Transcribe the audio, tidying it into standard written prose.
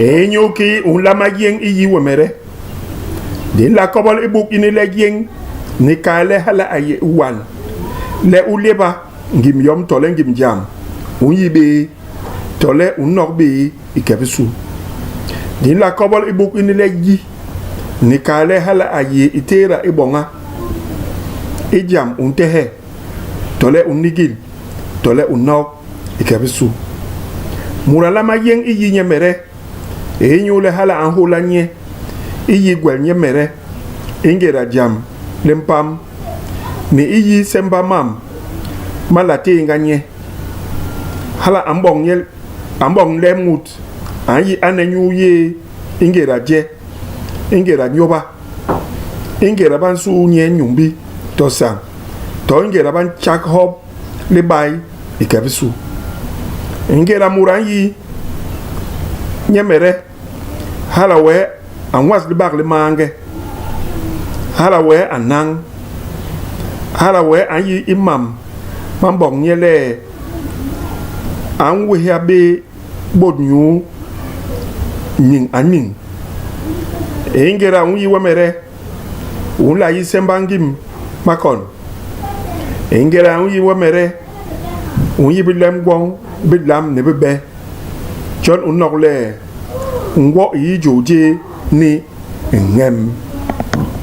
Enyoki un lama yeng iyi wemere. Din la kobol ibuk ini le yeng ni kale hala aye wan. Le uleba ngim yom tole ngim jam. Un yibe tole un nok be ikebisu. Din la kobol ibuk ini le yi ni kale hala aye itera ibonga. Ijam un tehe tole un nigil tole un nok ikebisu. Muralama yeng iyi nyemere. Enyule hala anhula nye iyi gwel nye mere ingera jam lempam ni iyi semba mam malate nganye hala ambong lemut ayi anenyu ye ingera je ingera nyoba ingera bansu nye nyumbi tosang to ingera ban chak hop le bay ikabisu ingera muranyi nye mere hala we anwas di bak le mange hala we anang hala we ayi imam mambong nyele an we ya be bodnyu ning aning engera unyi wemere unla yi sembangim makon engera unyi wemere unyi bilem gwong bilam ne bebe John unokle ngwo yi joje ni ngem